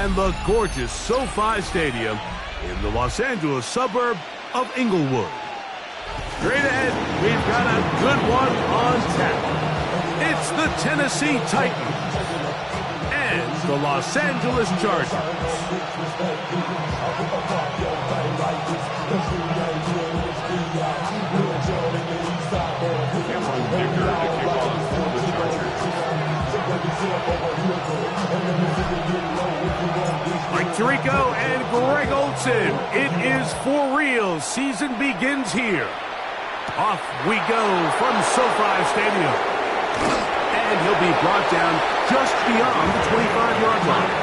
and the gorgeous SoFi Stadium in the Los Angeles suburb of Inglewood. Straight ahead, we've got a good one on tap. It's the Tennessee Titans and the Los Angeles Chargers. Mike Tirico and Greg Olsen. It is for real. Season begins here. Off we go from SoFi Stadium. And he'll be brought down just beyond the 25-yard line.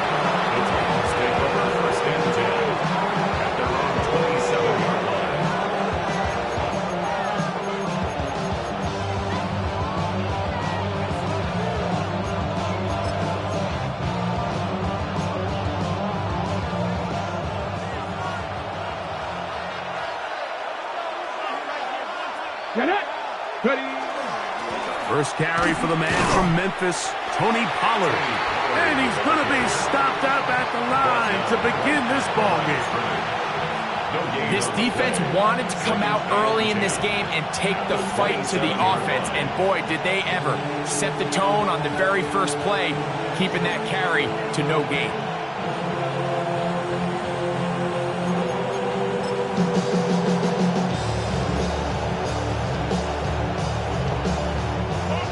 First carry for the man from Memphis, Tony Pollard. And he's going to be stopped up at the line to begin this ballgame. This defense wanted to come out early in this game and take the fight to the offense. And boy, did they ever set the tone on the very first play, keeping that carry to no gain.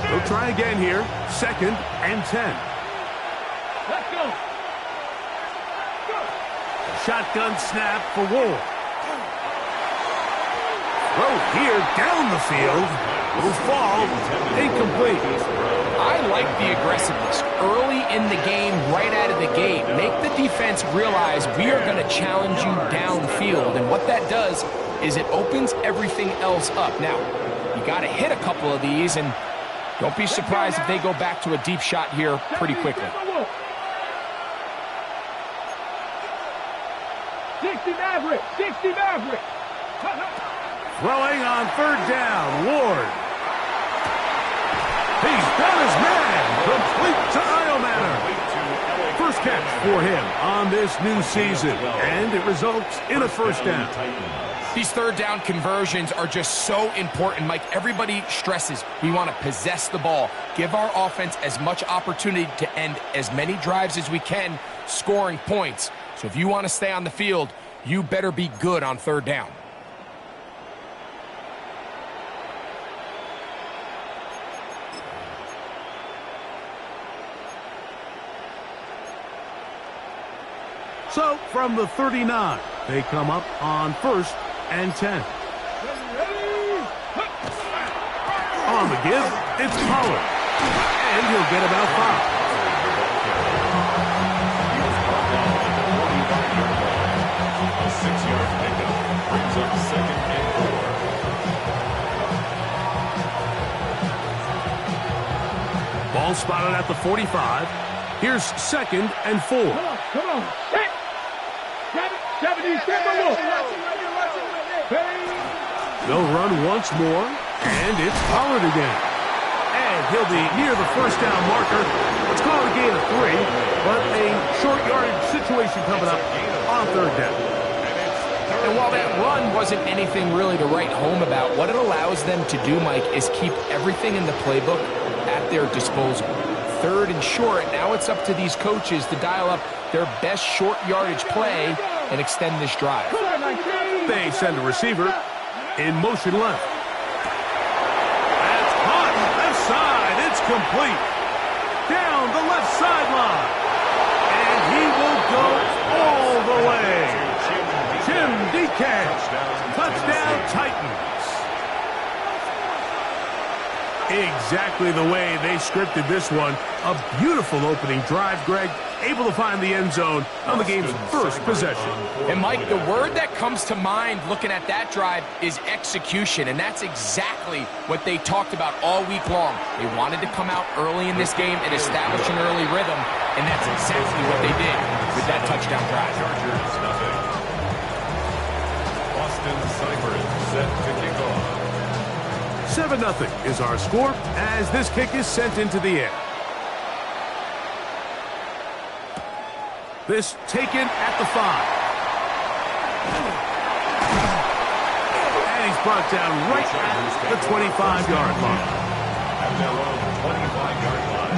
They'll try again here. 2nd and 10. Let's go. Shotgun snap for Ward. Throw here down the field. Will fall. Incomplete. I like the aggressiveness early in the game, right out of the gate. Make the defense realize we are going to challenge you downfield. And what that does is it opens everything else up. Now, you got to hit a couple of these, and don't be surprised if they go back to a deep shot here pretty quickly. 60 Maverick! 60 Maverick! Throwing on 3rd down. Ward. He's got his man. Complete to Iomanner. First catch for him on this new season. And it results in a first down. These 3rd down conversions are just so important, Mike. Everybody stresses we want to possess the ball, give our offense as much opportunity to end as many drives as we can, scoring points. So if you want to stay on the field, you better be good on 3rd down. So from the 39, they come up on 1st and 10. On the give, it's Pollard. And he'll get about 5. A 6-yard pickup brings up 2nd and 4. Ball spotted at the 45. Here's 2nd and 4. Come on. Hit. 70, step the They'll run once more, and it's Pollard again. And he'll be near the first down marker. Let's call it a gain of 3, but a short yardage situation coming up on 3rd down. And while that run wasn't anything really to write home about, what it allows them to do, Mike, is keep everything in the playbook at their disposal. 3rd and short, now it's up to these coaches to dial up their best short yardage play and extend this drive. They send a receiver in motion left. That's caught. Left side. It's complete. Down the left sideline. And he will go all the way. Tim DK. Touchdown Titans. Exactly the way they scripted this one. A beautiful opening drive, Greg. Able to find the end zone on the game's first possession. And, Mike, the word that comes to mind looking at that drive is execution, and that's exactly what they talked about all week long. They wanted to come out early in this game and establish an early rhythm, and that's exactly what they did with that touchdown drive. Chargers, nothing. Austin Seibert set to kick off. 7-0 is our score as this kick is sent into the air. This taken at the 5. And he's brought down right at the 25-yard line. At their own 25-yard line.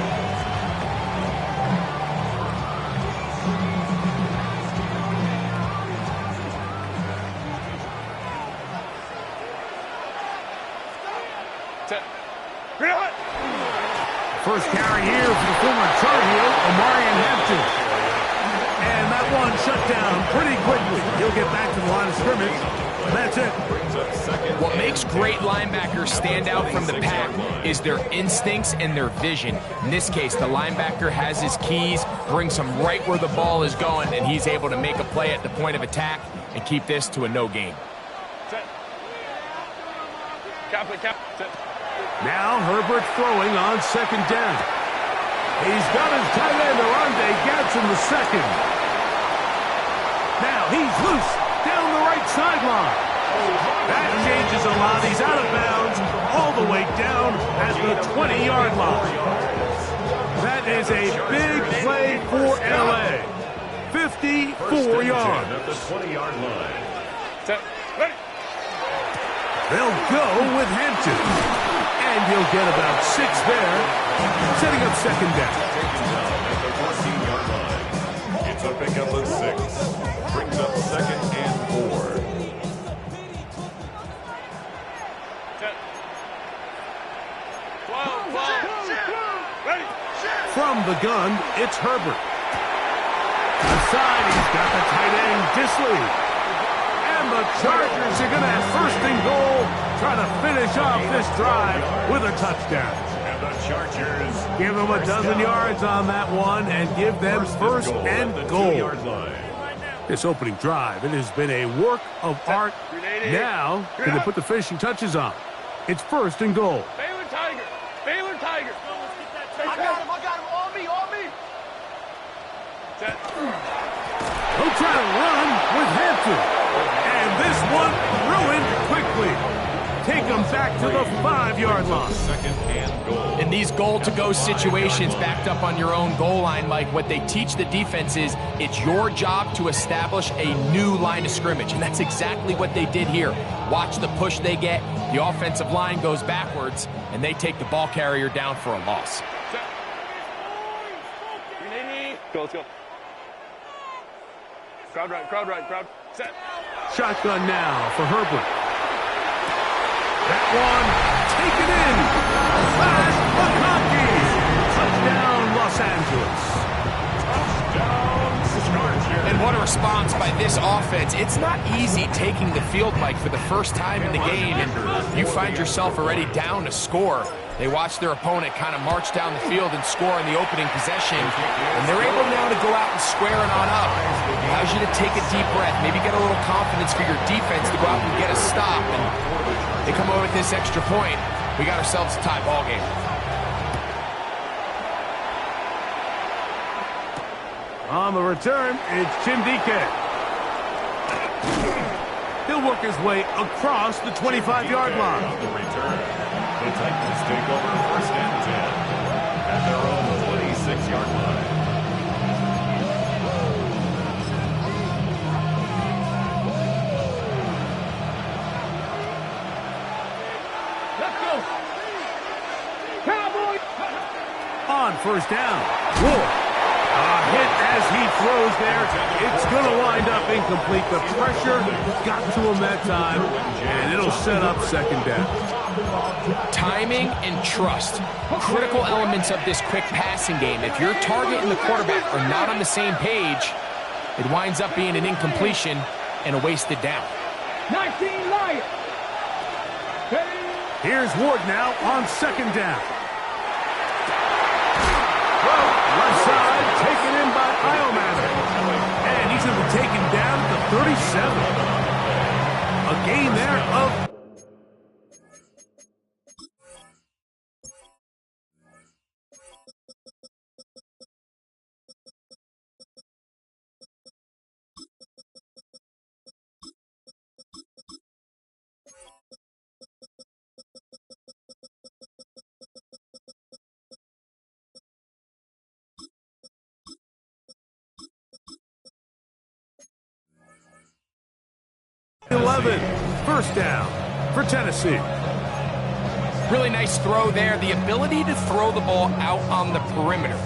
First carry here for the former Tar Heel, Omarion Hampton. And that one shut down pretty quickly. He'll get back to the line of scrimmage. That's it. What makes great linebackers stand out from the pack is their instincts and their vision. In this case, the linebacker has his keys, brings him right where the ball is going, and he's able to make a play at the point of attack and keep this to a no gain. Now Herbert throwing on second down. He's got his tight end, Oronde Gadsden the second. Now he's loose down the right sideline. That changes a lot. He's out of bounds all the way down at the 20-yard line. That is a big play for LA. 54 yards. At the 20-yard line. They'll go with Hampton. And he'll get about 6 there, setting up second down. Taken down at the 14-yard line. It's a pickup of 6. Brings up second and 4. From the gun, it's Herbert. Aside, he's got the tight end, Disley. And the Chargers are going to have first and goal, trying to finish off this drive with a touchdown. And the Chargers Give them a dozen yards on that one and give them first and goal. 2-yard line. This opening drive, it has been a work of art. Now, can they put the finishing touches on? It's first and goal. Baylor Tiger. Baylor Tiger. I got him. On me. He'll try to run with Hampton. And this one ruined quickly. Take them back to the 5-yard line. Second and goal. In these goal-to-go situations backed up on your own goal line, Mike, what they teach the defense is it's your job to establish a new line of scrimmage, and that's exactly what they did here. Watch the push they get. The offensive line goes backwards, and they take the ball carrier down for a loss. Let's go. Crowd right. Set. Shotgun now for Herbert. That one taken in. Fast McConkey. Touchdown, Los Angeles. And what a response by this offense. It's not easy taking the field, Mike, for the first time in the game, and you find yourself already down to score. They watch their opponent kind of march down the field and score in the opening possession, and they're able now to go out and square it on up. Allows you to take a deep breath, maybe get a little confidence for your defense to go out and get a stop, and they come over with this extra point. We got ourselves a tie ball game. On the return, it's Chindike. He'll work his way across the 25-yard line. On the return, the Titans take over first and 10 at their own 26-yard line. Let's go. Cowboys. On first down, Ward. A hit as he throws there. It's going to wind up incomplete. The pressure got to him that time, and it'll set up second down. Timing and trust, critical elements of this quick passing game. If your target and the quarterback are not on the same page, it winds up being an incompletion and a wasted down. 19 Lions. Here's Ward now on second down. Left side, taken in by Iomanner. And he's going to be taken down at the 37. A gain there of 11. First down for Tennessee. Really nice throw there. The ability to throw the ball out on the perimeter.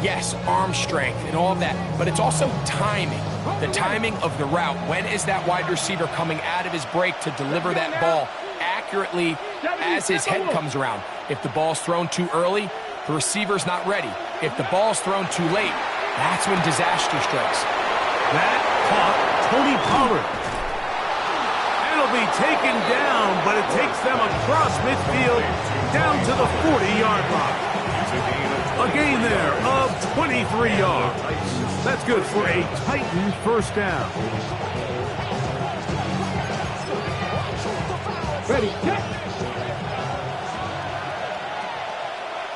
Yes, arm strength and all that, but it's also timing. The timing of the route. When is that wide receiver coming out of his break to deliver that ball accurately as his head comes around? If the ball's thrown too early, the receiver's not ready. If the ball's thrown too late, that's when disaster strikes. That caught Tony Pollard. It'll be taken down, but it takes them across midfield down to the 40-yard line. A gain there of 23 yards. That's good for a Titan first down. Ready, get.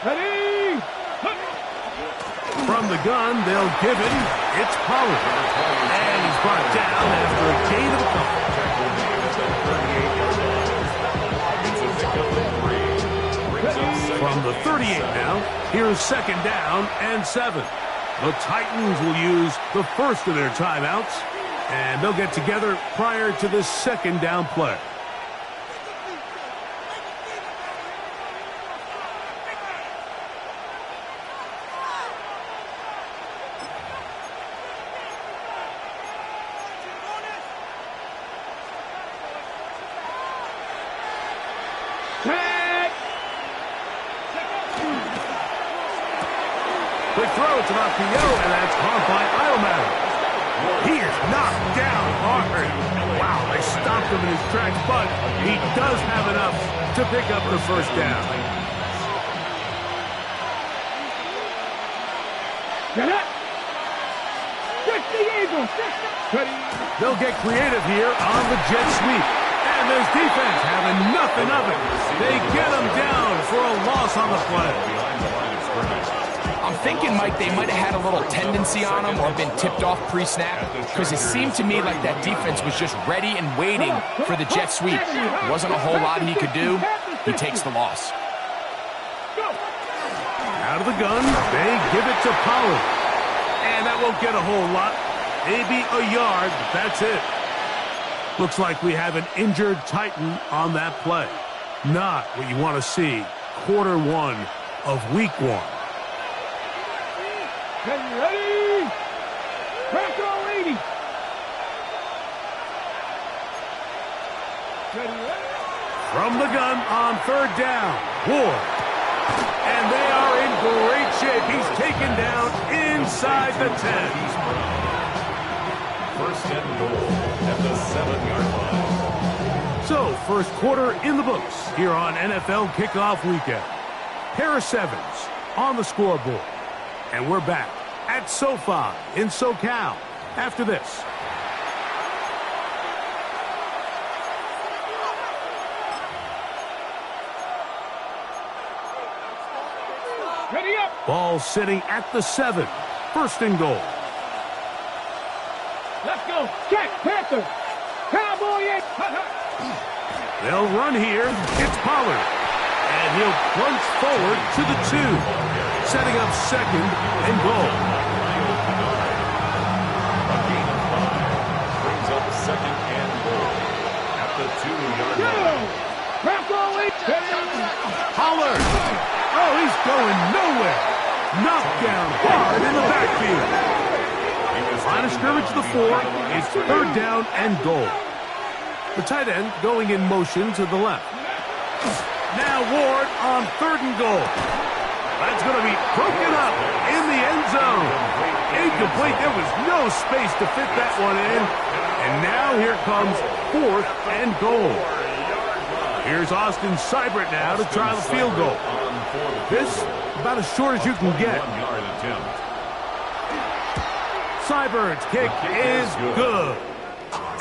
Ready. From the gun, they'll give it. It's Pollard. And he's brought down after a gain of a couple. From the 38 now, here's second down and 7. The Titans will use the first of their timeouts, and they'll get together prior to the second down play. Quick throw to Rapio, and that's caught by Iomatter. He is knocked down hard. Wow, they stopped him in his tracks, but he does have enough to pick up the first down. Get it. Get the Eagles. They'll get creative here on the jet sweep. And this defense having nothing of it. They get him down for a loss on the play. I'm thinking, Mike, they might have had a little tendency on him or been tipped off pre-snap, because it seemed to me like that defense was just ready and waiting for the jet sweep. There wasn't a whole lot he could do. He takes the loss. Out of the gun, they give it to Pollard. And that won't get a whole lot. Maybe a yard, but that's it. Looks like we have an injured Titan on that play. Not what you want to see. Quarter 1 of week 1. Ready? Crack all 80. Ready? From the gun on third down, Ward. And they are in great shape. He's taken down inside the 10. First and goal at the 7-yard line. So, first quarter in the books here on NFL Kickoff Weekend. Pair of sevens on the scoreboard. And we're back at SoFi in SoCal after this. Ready up. Ball sitting at the 7. First and goal. Let's go. Check. Panther. Cowboy. They'll run here. It's Pollard. And he'll plunge forward to the 2. Setting up second and goal. Brings up second and goal at the 2-yard line. Pollard. Oh, he's going nowhere. Knocked down hard in the backfield. Line of scrimmage to the 4. It's third down and goal. The tight end going in motion to the left. Now Ward on third and goal. That's going to be broken up in the end zone. Incomplete. There was no space to fit that one in. And now here comes fourth and goal. Here's Austin Seibert now to try the field goal. This about as short as you can get. Seibert's kick is good.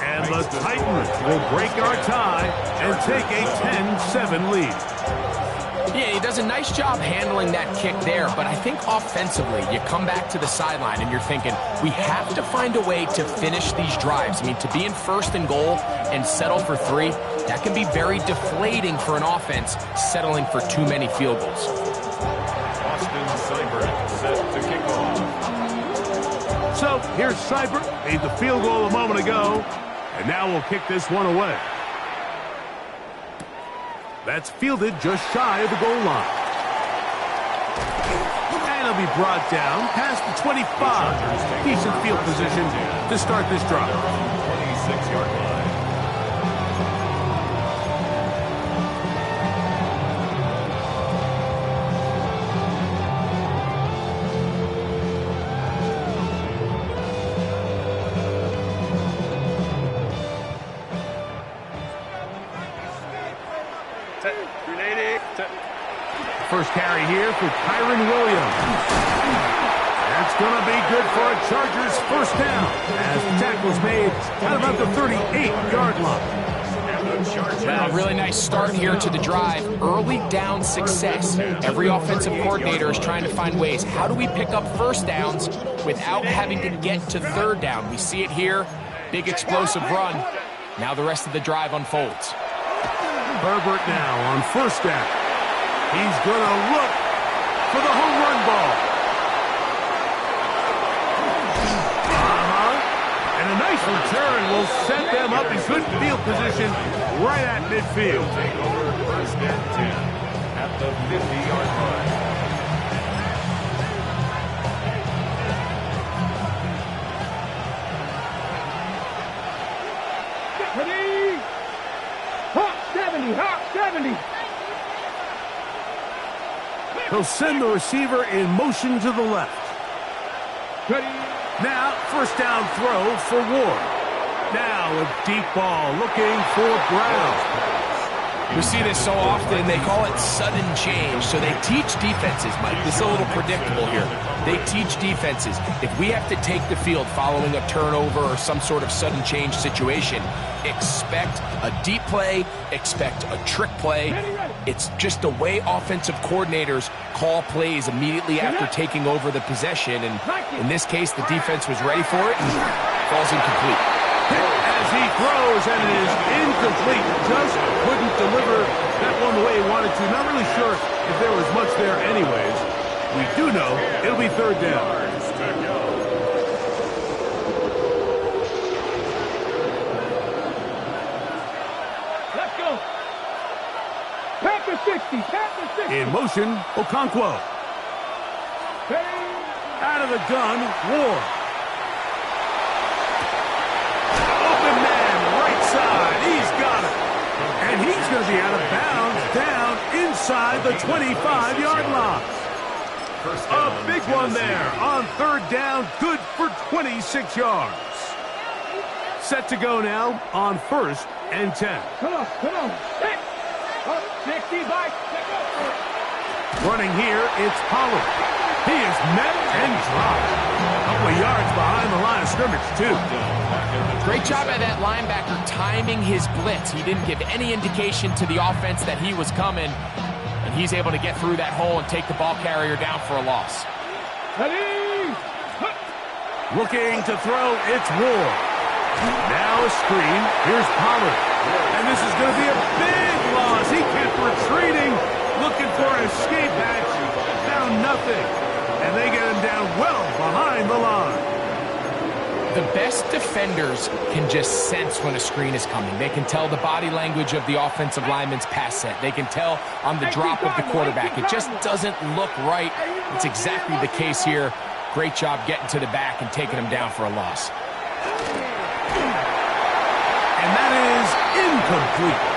And the Titans will break our tie and take a 10-7 lead. Yeah, he does a nice job handling that kick there, but I think offensively, you come back to the sideline and you're thinking, we have to find a way to finish these drives. I mean, to be in first and goal and settle for 3, that can be very deflating for an offense, settling for too many field goals. Austin Seibert set to kick off. So here's Seibert, made the field goal a moment ago, And now we'll kick this one away. That's fielded just shy of the goal line. And it'll be brought down past the 25. Decent field position to start this drive. 26-yard line. First carry here for Kyron Williams. That's going to be good for a Chargers first down as the tackle's made at about the 38-yard line. Well, a really nice start here to the drive. Early down success. Every offensive coordinator is trying to find ways. How do we pick up first downs without having to get to third down? We see it here. Big explosive run. Now the rest of the drive unfolds. Herbert now on first down. He's going to look for the home run ball. And a nice return will set them up in good field position right at midfield. Take over first and 10 at the 50-yard line. Ready? Hawk 70, Hawk 70. He'll send the receiver in motion to the left. Ready? Now, first down throw for Ward. Now a deep ball looking for Brown. We see this so often, they call it sudden change. So they teach defenses, Mike. This is a little predictable here. They teach defenses. If we have to take the field following a turnover or some sort of sudden change situation, expect a deep play, expect a trick play. It's just the way offensive coordinators call plays immediately after taking over the possession. And in this case, the defense was ready for it and falls incomplete. As he throws, and it is incomplete. Just couldn't deliver that one the way he wanted to. Not really sure if there was much there anyways. We do know it'll be third down. Let's go. Panther 60, Panther 60. In motion, Okonkwo. Out of the gun, Ward. Open man, right side. He's got it. And he's going to be out of bounds down inside the 25-yard line. A big one there on third down. Good for 26 yards. Set to go now on first and 10. Come on. Hit. Up 60, bike. Running here, it's Pollard. He is met and dropped. A couple of yards behind the line of scrimmage, too. Great job by that linebacker timing his blitz. He didn't give any indication to the offense that he was coming, and he's able to get through that hole and take the ball carrier down for a loss. Ready? Looking to throw, it's Ward. Now a screen. Here's Pollard. And this is going to be a big loss. He kept retreating, looking for an escape hatch. Found nothing. And they get him down well behind the line. The best defenders can just sense when a screen is coming. They can tell the body language of the offensive lineman's pass set. They can tell on the drop of the quarterback. It just doesn't look right. It's exactly the case here. Great job getting to the back and taking him down for a loss. And that is incomplete.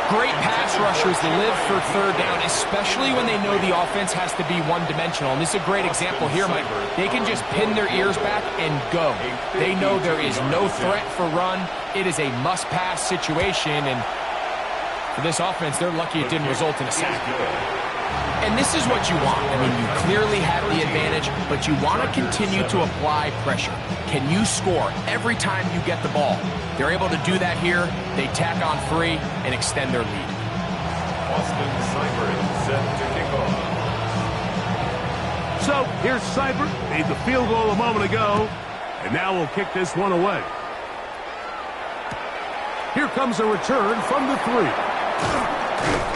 Great pass rushers live for third down, especially when they know the offense has to be one-dimensional. And this is a great example here, Mike. They can just pin their ears back and go. They know there is no threat for run. It is a must-pass situation, and for this offense, they're lucky it didn't result in a sack. And this is what you want. I mean, you clearly have the advantage, but you want to continue to apply pressure. Can you score every time you get the ball? They're able to do that here. They tack on 3 and extend their lead. Austin Seibert set to kick off. So here's Seibert. Made the field goal a moment ago. And now we'll kick this one away. Here comes a return from the 3.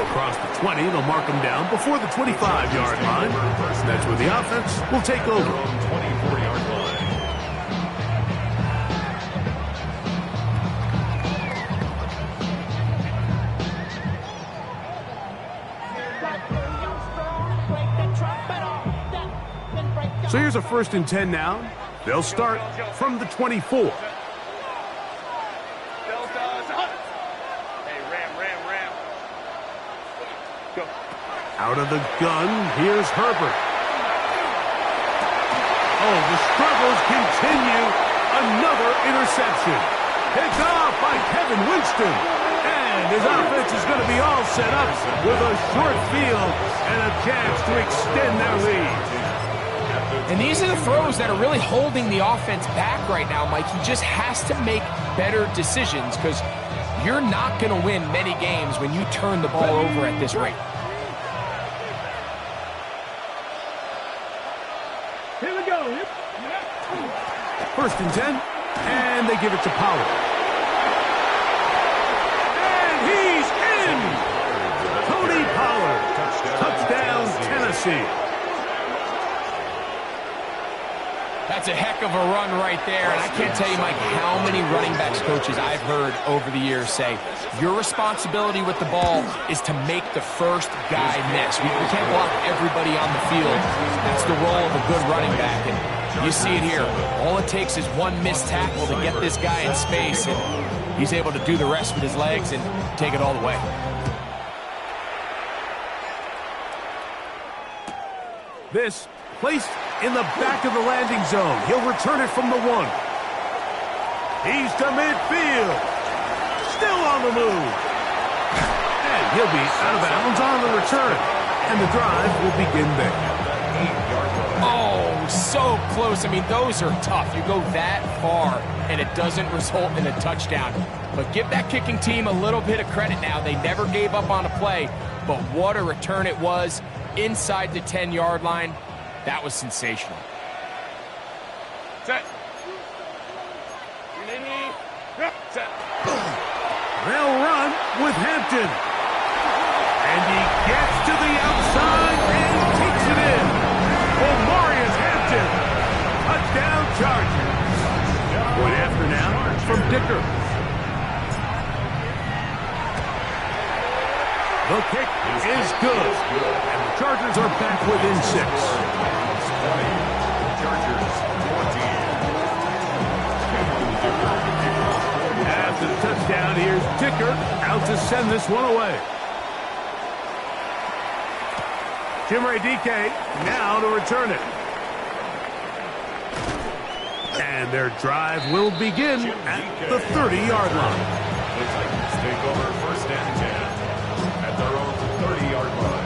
Across the 20, they'll mark him down before the 25-yard line. That's where the offense will take over. 24-yard line. So here's a 1st and 10 now. They'll start from the 24. Out of the gun, here's Herbert. Oh, the struggles continue. Another interception. Picked off by Kevin Winston. And his offense is going to be all set up with a short field and a chance to extend their lead. And these are the throws that are really holding the offense back right now, Mike. He just has to make better decisions because you're not going to win many games when you turn the ball over at this rate. Here we go. 1st and 10, and they give it to Pollard. And he's in! Tony Pollard. Touchdown, Tennessee. That's a heck of a run right there, and I can't tell you, Mike, how many running backs coaches I've heard over the years say, your responsibility with the ball is to make the first guy miss. We can't block everybody on the field. That's the role of a good running back, and you see it here. All it takes is one missed tackle to get this guy in space, and he's able to do the rest with his legs and take it all the way. This placed in the back of the landing zone. He'll return it from the 1. He's to midfield. Still on the move. And he'll be out of bounds on the return. And the drive will begin there. Oh, so close. I mean, those are tough. You go that far, and it doesn't result in a touchdown. But give that kicking team a little bit of credit now. They never gave up on a play, but what a return it was inside the 10-yard line. That was sensational. Set. Set. They'll run with Hampton. And he gets to the outside and takes it in. Omarius Hampton. Touchdown Chargers. Point after now from Dicker. The kick is good. And the Chargers are back within 6. Chargers 20. After the touchdown, here's Dicker out to send this one away. Chimere Dike now to return it. And their drive will begin at the 30-yard line. The Titans take over 1st and 10 at their own 30-yard line.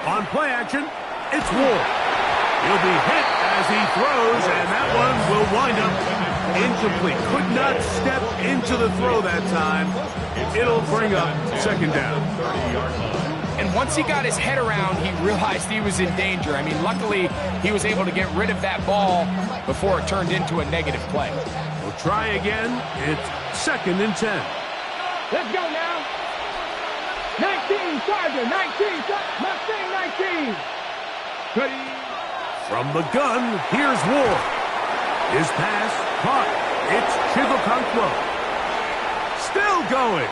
On play action, it's Ward. He'll be hit as he throws, and that one will wind up incomplete. Could not step into the throw that time. It'll bring up 2nd down. And once he got his head around, he realized he was in danger. I mean, luckily, he was able to get rid of that ball before it turned into a negative play. We'll try again. It's 2nd and 10. Let's go now. 19, Charger, 19, Mustang 19. Ready. From the gun, here's Ward. His pass caught. It's Chigokonkwo. Still going.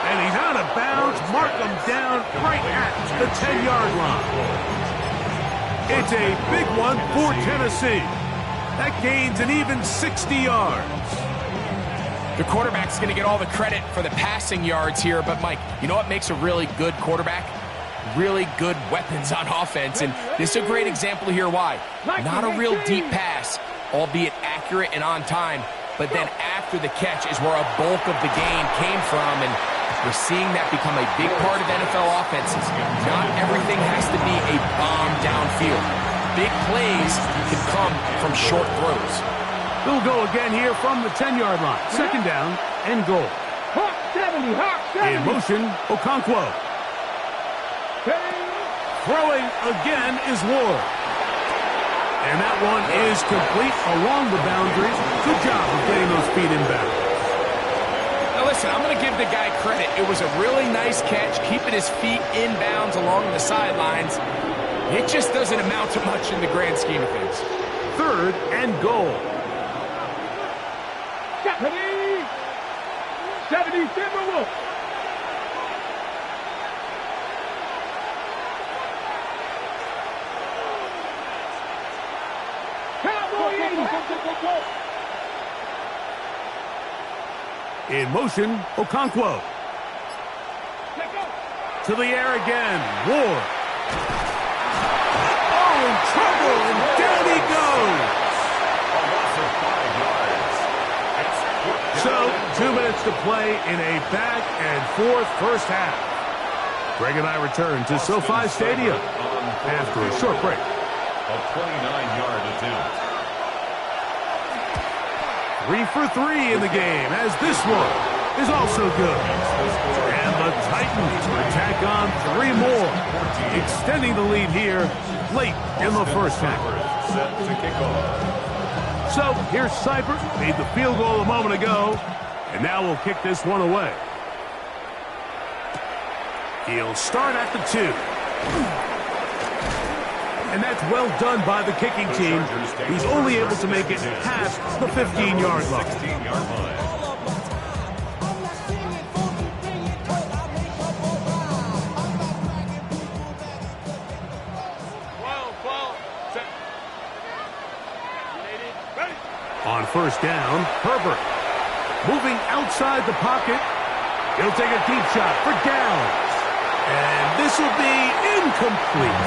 And he's out of bounds. Mark him down right at the 10-yard line. It's a big one for Tennessee. That gains an even 60 yards. The quarterback's going to get all the credit for the passing yards here, but Mike, you know what makes a really good quarterback? Really good weapons on offense, and this is a great example here why. Not a real deep pass, albeit accurate and on time, but then after the catch is where a bulk of the gain came from, and we're seeing that become a big part of NFL offenses. Not everything has to be a bomb downfield. Big plays can come from short throws. They'll go again here from the 10-yard line. 2nd down and goal. Hawk 70, Hawk 70. In motion, Okonkwo. Throwing again is Ward. And that one is complete along the boundaries. Good job of getting those feet in bounds. Now listen, I'm going to give the guy credit. It was a really nice catch, keeping his feet in bounds along the sidelines. It just doesn't amount to much in the grand scheme of things. 3rd and goal. 70 Timberwolves. Cowboy 80. In motion, Okonkwo. To the air again, Ward. Oh, in trouble, and down he goes. A loss of 5 yards. It's So, 2 minutes to play in a back-and-forth first half. Greg and I return to SoFi Stadium after a short break. A 29-yard attempt. 3 for 3 in the game, as this one is also good. And the Titans attack on 3 more, extending the lead here late in the first half. Set to kick off. So here's Seibert, made the field goal a moment ago, and now we'll kick this one away. He'll start at the 2. And that's well done by the kicking team. He's only able to make it past the 15-yard line. 16-yard line. On first down, Herbert. Moving outside the pocket. He'll take a deep shot for Downs. And this will be incomplete.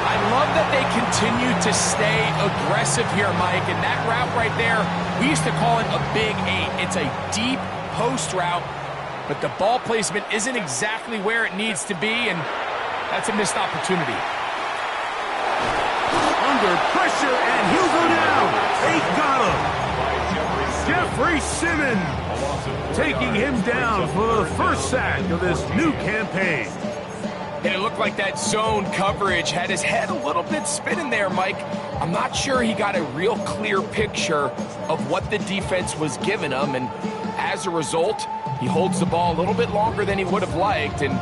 I love that they continue to stay aggressive here, Mike. And that route right there, we used to call it a big 8. It's a deep post route, but the ball placement isn't exactly where it needs to be, and that's a missed opportunity. Under pressure, and he'll go down. They got him. Jeffrey Simmons taking him down for the first sack of this new campaign. And it looked like that zone coverage had his head a little bit spinning there, Mike. I'm not sure he got a real clear picture of what the defense was giving him, and as a result, he holds the ball a little bit longer than he would have liked, and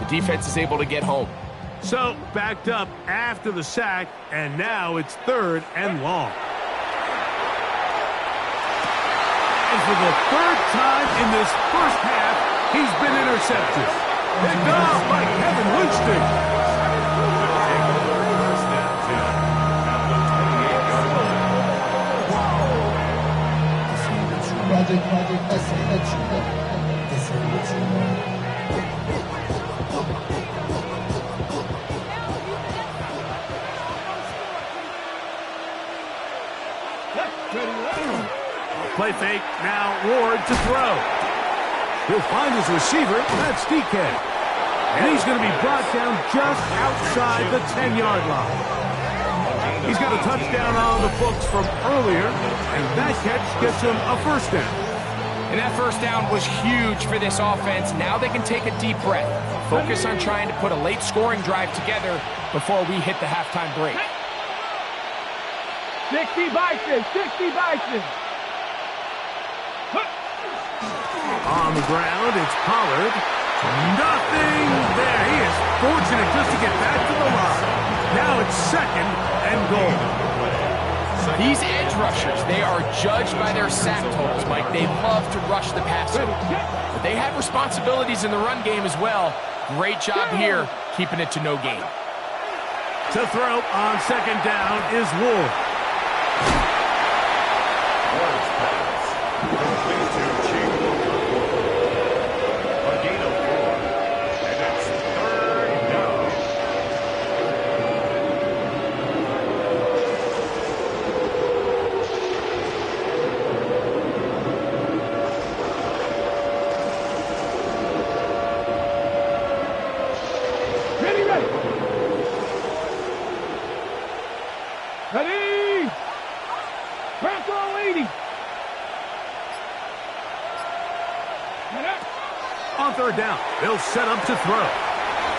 the defense is able to get home. So, backed up after the sack, and now it's 3rd and long. And for the 3rd time in this first half, he's been intercepted. Picked off by Kevin Winston. Play fake, now Ward to throw. He'll find his receiver, that's DK. And he's going to be brought down just outside the 10-yard line. He's got a touchdown on the books from earlier, and that catch gets him a first down. And that first down was huge for this offense. Now they can take a deep breath, focus on trying to put a late scoring drive together before we hit the halftime break. 60 Bison, 60 Bison. On the ground, it's Pollard. Nothing there. He is fortunate just to get back to the line. Now it's 2nd and goal. These edge rushers, they are judged by their sack totals, Mike. They love to rush the passer. But they have responsibilities in the run game as well. Great job here, keeping it to no gain. To throw on 2nd down is Ward. Ward's pass. Complete to Chico. A gain of 4. And it's 3rd down. Ready. Ready. Bronco 80. On 3rd down, they'll set up to throw.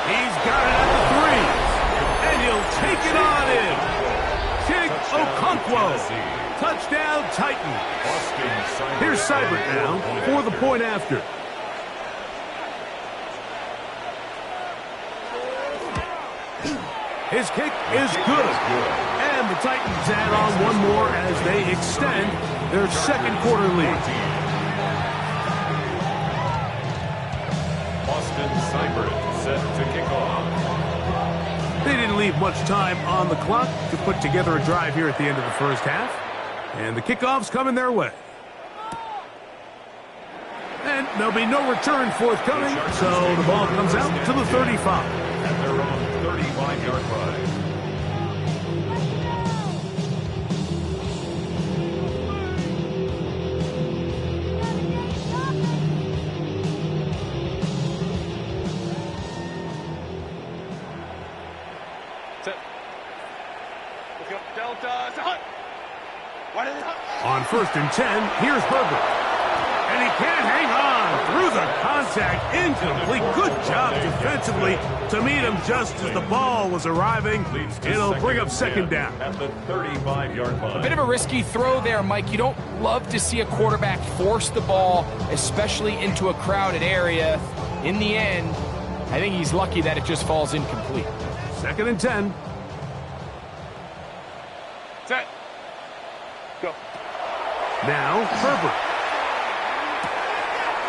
He's got it at the 3. And he'll take it on in. Chig Okonkwo. Touchdown, Titans. Here's Seibert now for the point after. His kick is good. And the Titans add on one more as they extend their second quarter lead. Austin Seibert set to kick off. They didn't leave much time on the clock to put together a drive here at the end of the first half. And the kickoff's coming their way. And there'll be no return forthcoming, so the ball comes out to the 35. At their own 35-yard line. On 1st and 10, here's Herbert. And he can't hang on through the contact. Incomplete. Good job defensively to meet him just as the ball was arriving. It'll bring up second down. At the 35-yard line. A bit of a risky throw there, Mike. You don't love to see a quarterback force the ball, especially into a crowded area. In the end, I think he's lucky that it just falls incomplete. 2nd and 10. Set. Go. Now, Herbert.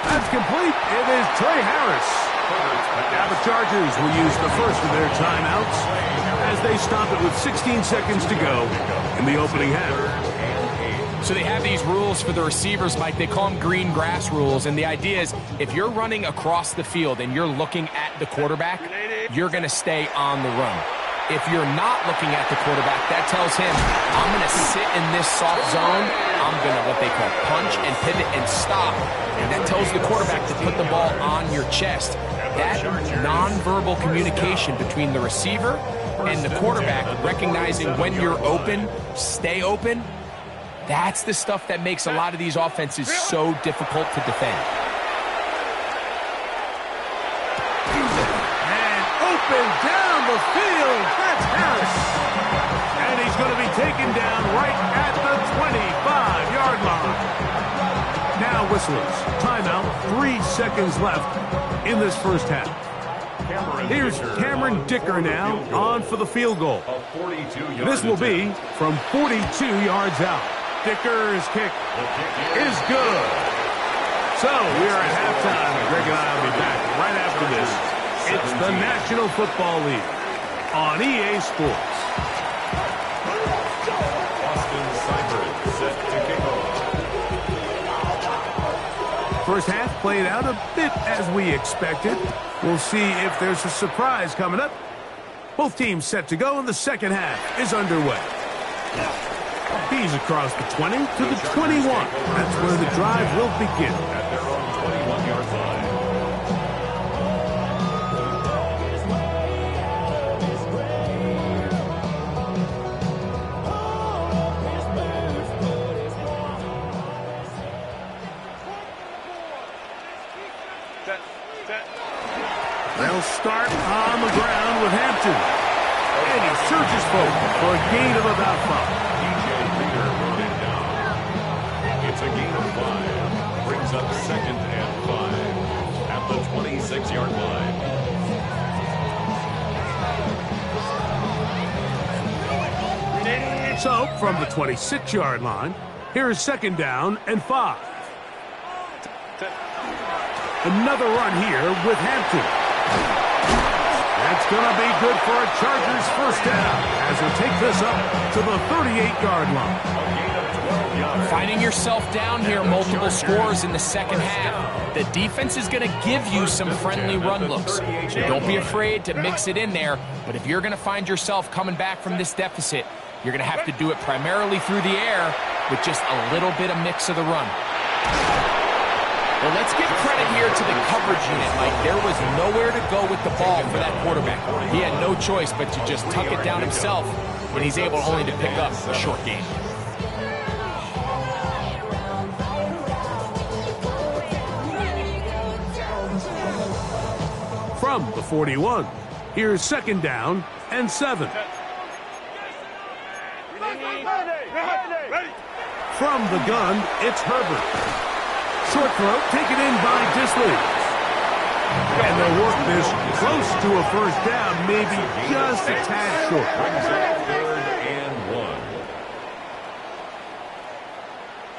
That's complete. It is Trey Harris. Now the Chargers will use the first of their timeouts as they stop it with 16 seconds to go in the opening half. So they have these rules for the receivers, Mike. They call them green grass rules. And the idea is if you're running across the field and you're looking at the quarterback, you're going to stay on the run. If you're not looking at the quarterback, that tells him, I'm going to sit in this soft zone. I'm going to what they call punch and pivot and stop. And that tells the quarterback to put the ball on your chest. That nonverbal communication between the receiver and the quarterback, recognizing when you're open, stay open, that's the stuff that makes a lot of these offenses so difficult to defend. And open down the field. That's Harris. And he's going to be taken down right at the 25-yard line. Now whistlers. Timeout. 3 seconds left in this first half. Here's Cameron Dicker now on for the field goal. This will be from 42 yards out. Dicker's kick is good. So we are at halftime. Greg and I will be back right after this. It's the National Football League on EA Sports. Austin Seibert set to kick off. First half played out a bit as we expected. We'll see if there's a surprise coming up. Both teams set to go, and the second half is underway. He's across the 20 to the 21. That's where the drive will begin. At their own 21-yard line. They'll start on the ground with Hampton. And he surges forward for a gain of about 5. It's a gain of 5. Brings up 2nd and 5 at the 26-yard line. So, from the 26-yard line, here's 2nd down and 5. Another run here with Hampton. That's going to be good for a Chargers first down as they take this up to the 38-yard line. Finding yourself down here, multiple scores in the second half. The defense is going to give you some friendly run looks. So don't be afraid to mix it in there. But if you're going to find yourself coming back from this deficit, you're going to have to do it primarily through the air with just a little bit of mix of the run. Well, let's give credit here to the coverage unit, Mike. There was nowhere to go with the ball for that quarterback. He had no choice but to just tuck it down himself, and he's able only to pick up a short gain. From the 41, here's 2nd down and 7. From the gun, it's Herbert. Short throw taken in by Disley. And they'll work this close to a first down, maybe just a tad short. 3rd and 1.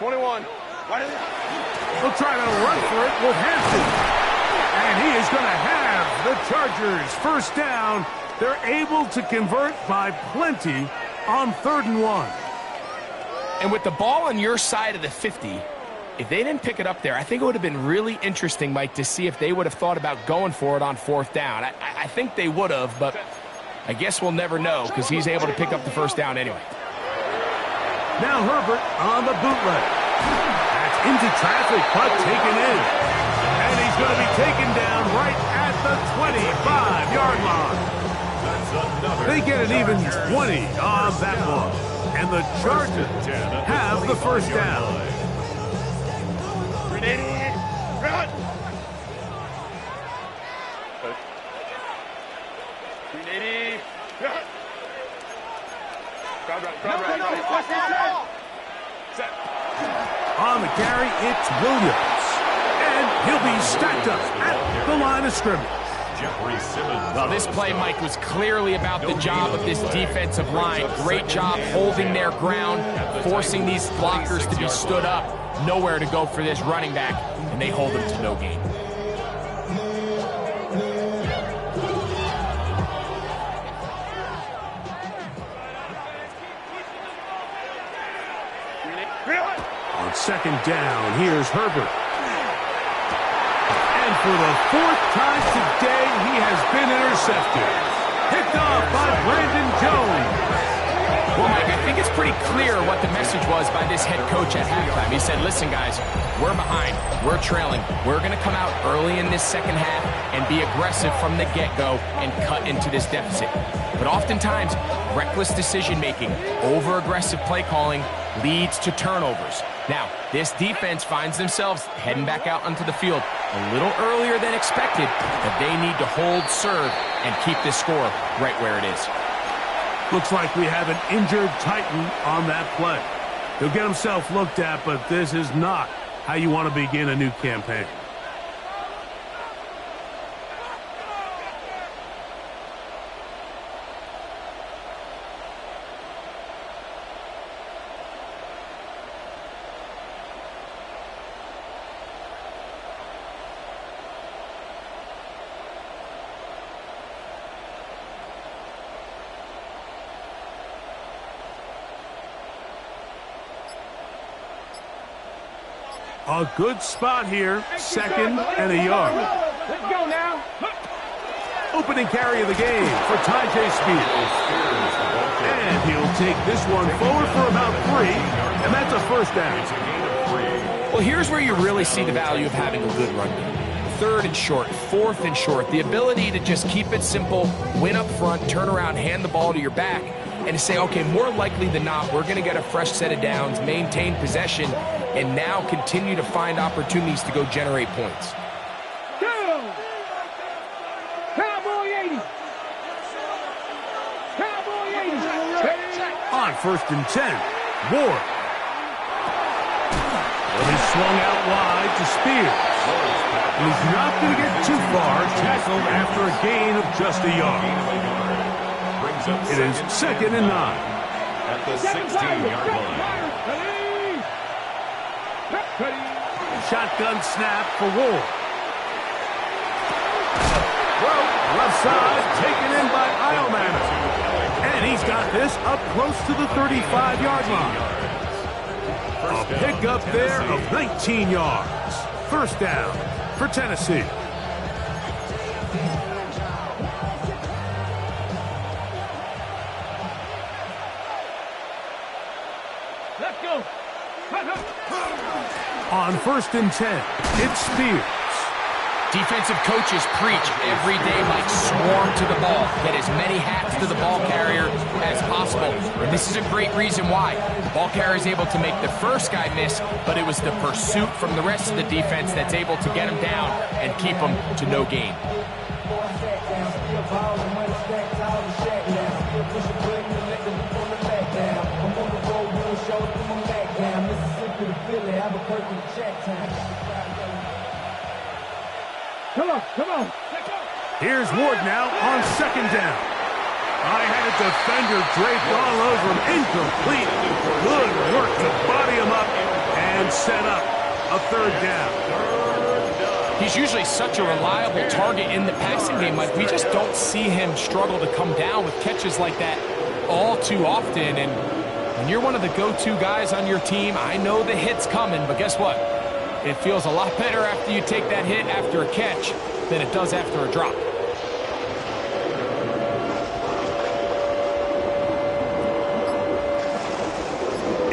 21. They'll try to run for it with Hampton. And he is going to have the Chargers first down. They're able to convert by plenty on 3rd and 1. And with the ball on your side of the 50, if they didn't pick it up there, I think it would have been really interesting, Mike, to see if they would have thought about going for it on 4th down. I think they would have, but I guess we'll never know because he's able to pick up the first down anyway. Now Herbert on the bootleg. That's into traffic, but taken in. And he's going to be taken down right at the 25-yard line. They get an even 20 on that one. And the Chargers have the first down. Run! 380. Crowd right. Set. On the carry, it's Williams. And he'll be stacked up at the line of scrimmage. Jeffrey Simmons. Well, this play, Mike, was clearly about the job of this defensive line. Great job holding their ground, forcing these blockers to be stood up. Nowhere to go for this running back, and they hold him to no gain. On 2nd down, here's Herbert. And for the 4th time today, he has been intercepted. Picked off by Brandon Jones. Well, Mike, I think it's pretty clear what the message was by this head coach at halftime. He said, listen, guys, we're behind. We're trailing. We're going to come out early in this second half and be aggressive from the get-go and cut into this deficit. But oftentimes, reckless decision-making, over-aggressive play calling leads to turnovers. Now, this defense finds themselves heading back out onto the field a little earlier than expected, but they need to hold serve and keep this score right where it is. Looks like we have an injured Titan on that play. He'll get himself looked at, but this is not how you want to begin a new campaign. A good spot here, 2nd and a yard. Let's go now. Opening carry of the game for Tyjae Spears. And he'll take this one forward for about 3, and that's a first down. Well, here's where you really see the value of having a good run game. 3rd and short, 4th and short, the ability to just keep it simple, win up front, turn around, hand the ball to your back, and to say, okay, more likely than not, we're going to get a fresh set of downs, maintain possession, and now continue to find opportunities to go generate points. Go! Cowboy 80! Cowboy 80! On 1st and 10, Ward. Well, he swung out wide to Spears. He's not going to get too far, tackled after a gain of just a yard. It is 2nd and 9. At the 16-yard line. Shotgun snap for Ward. Well, left side taken in by Iomanna. And he's got this up close to the 35-yard line. A pickup there of 19 yards. First down for Tennessee. Let's go. On 1st and 10, it's Spears. Defensive coaches preach every day, Mike, swarm to the ball. Get as many hats to the ball carrier as possible. And this is a great reason why. The ball carrier is able to make the first guy miss, but it was the pursuit from the rest of the defense that's able to get him down and keep him to no gain. Come on. Here's Ward now on 2nd down. I had a defender draped all over him. Incomplete. Good work to body him up. And and set up a third down. He's usually such a reliable target in the passing game, Mike. We just don't see him struggle to come down with catches like that all too often. And when you're one of the go-to guys on your team, I know the hit's coming, but guess what? It feels a lot better after you take that hit after a catch than it does after a drop.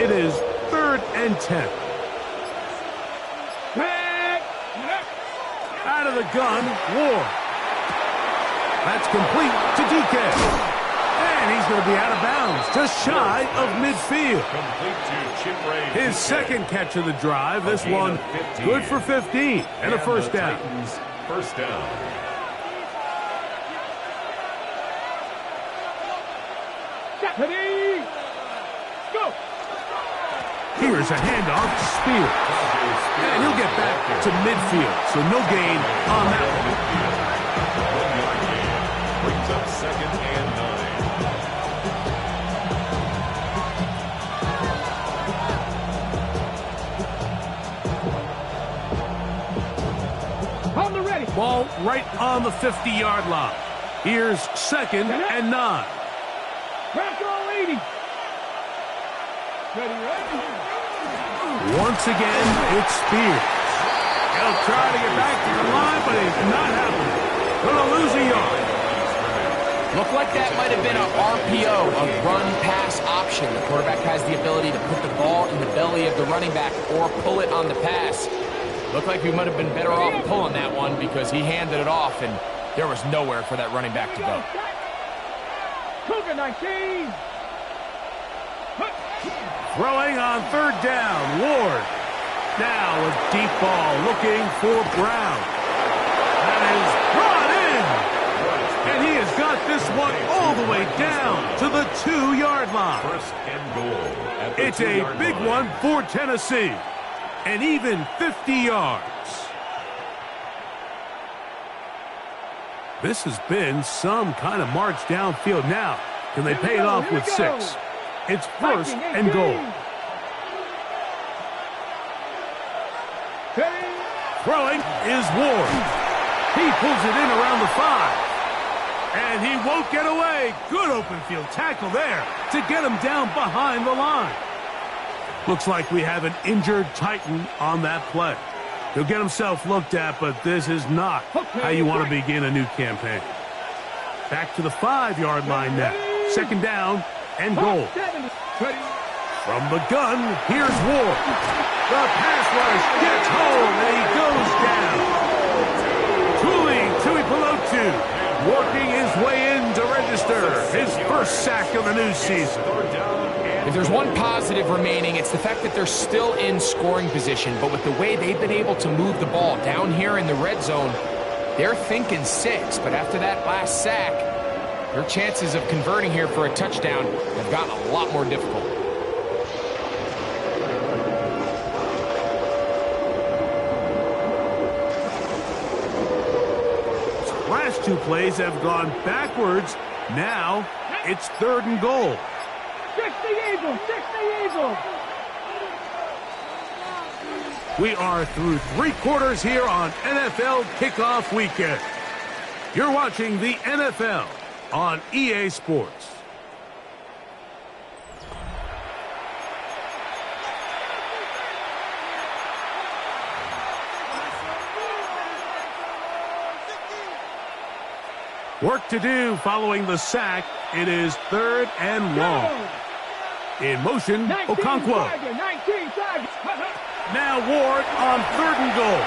It is 3rd and 10. Out of the gun, Ward. That's complete to DK. And he's going to be out of bounds, just shy of midfield. His second catch of the drive. This one good for 15 and a first down. First down. Ready, go! Here's a handoff to Spears. And he'll get back to midfield, so no gain on that one. 1 yard gain. Brings up 2nd and 9. On the ready. Ball right on the 50-yard line. Here's 2nd and 9. Bronco 80. Ready. Once again, it's Spears. He'll try to get back to the line, but it's not happening. Gonna lose a yard. Looked like that might have been an RPO, a run-pass option. The quarterback has the ability to put the ball in the belly of the running back or pull it on the pass. Looked like we might have been better off pulling that one because he handed it off, and there was nowhere for that running back to go. Cougar 19. Throwing on 3rd down, Ward. Now a deep ball looking for Brown. That is brought in. And he has got this one all the way down to the 2-yard line. First and goal. At the It's a 2-yard big line. one for Tennessee. And even 50 yards. This has been some kind of march downfield now. Can they pay it off with 6? It's 1st and goal. Throwing is Ward. He pulls it in around the 5. And he won't get away. Good open field tackle there to get him down behind the line. Looks like we have an injured Titan on that play. He'll get himself looked at, but this is not how you want to begin a new campaign. Back to the 5-yard line now. 2nd down and goal. From the gun, here's Ward. The pass rush gets home, and he goes down. Tuli Tuipulotu working his way in to register his first sack of the new season. If there's one positive remaining, it's the fact that they're still in scoring position. But with the way they've been able to move the ball down here in the red zone, they're thinking 6. But after that last sack, their chances of converting here for a touchdown have gotten a lot more difficult. Last 2 plays have gone backwards. Now it's 3rd and goal. 60 Eagles, 60 Eagles. We are through 3 quarters here on NFL Kickoff Weekend. You're watching the NFL on EA Sports. Work to do following the sack. It is 3rd and long. In motion, Okonkwo. Now Ward on 3rd and goal.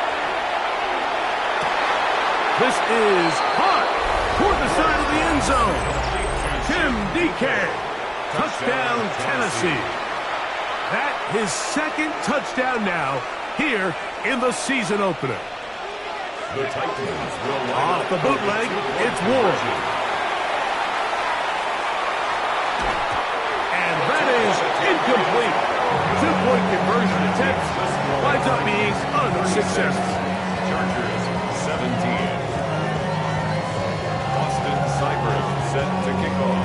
This is hot toward the side of the end zone. Tim DK. Touchdown, Tennessee. That his 2nd touchdown now here in the season opener. The Titans will Off the bootleg, it's Ward. And that is incomplete. 2-point conversion attempt winds up being unsuccessful. Chargers 17. Austin Seibert set to kick off.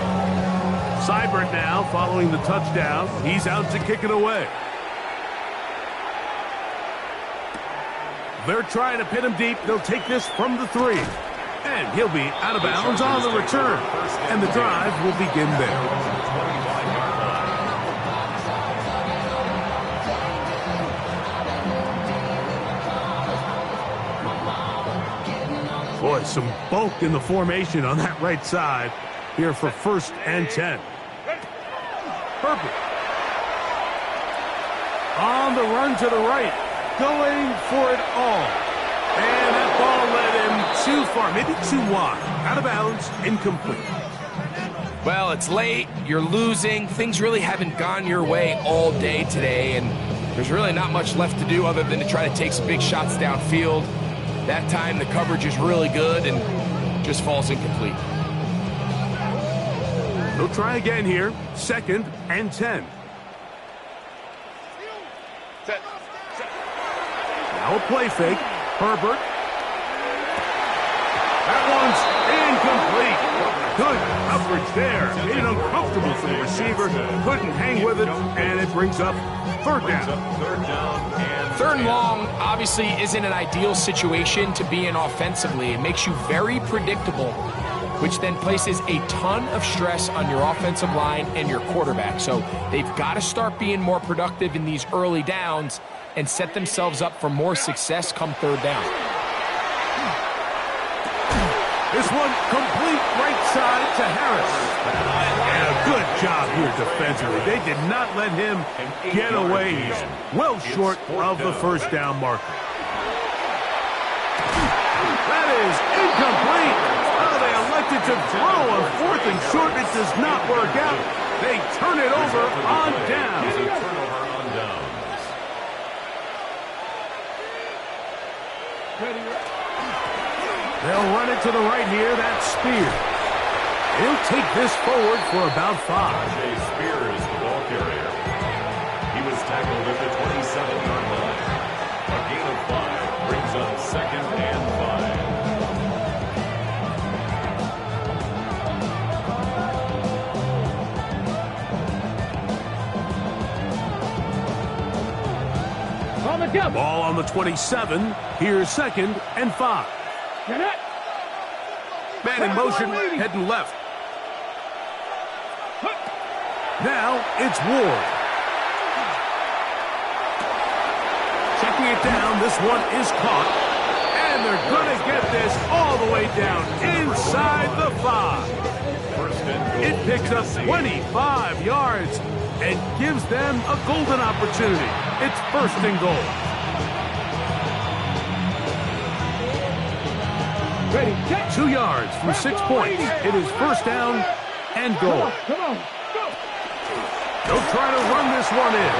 Seibert now following the touchdown. He's out to kick it away. They're trying to pin him deep. They'll take this from the 3. And he'll be out of bounds on the return. And the drive will begin there. Boy, some bulk in the formation on that right side here for 1st and 10. Herbert. On the run to the right. Going for it all. And that ball led him too far, maybe too wide. Out of bounds, incomplete. Well, it's late, you're losing, things really haven't gone your way all day today, and there's really not much left to do other than to try to take some big shots downfield. That time the coverage is really good and just falls incomplete. They'll try again here, 2nd and 10. Now a play fake. Herbert. That one's incomplete. Good coverage there. Made it uncomfortable for the receiver. Couldn't hang with it, and it brings up 3rd down. 3rd and long obviously isn't an ideal situation to be in offensively. It makes you very predictable, which then places a ton of stress on your offensive line and your quarterback. So they've got to start being more productive in these early downs and set themselves up for more success come 3rd down. This one complete right side to Harris. And a good job here defensively. They did not let him get away. He's well short of the 1st down marker. That is incomplete. Oh, they elected to throw on 4th and short. It does not work out. They turn it over on down. They'll run it to the right here. That's Spear. He'll take this forward for about 5. Spear is the ball carrier. He was tackled at the 27-yard line. A gain of 5 brings up 2nd and 5. Ball on the 27. Here's 2nd and 5. Man in motion, heading left. Now it's Ward. Checking it down, this one is caught. And they're going to get this all the way down inside the 5. It picks up 25 yards and gives them a golden opportunity. It's 1st and goal. Ready, 2 yards from 6 points. It is 1st down and goal. They'll try to run this one in.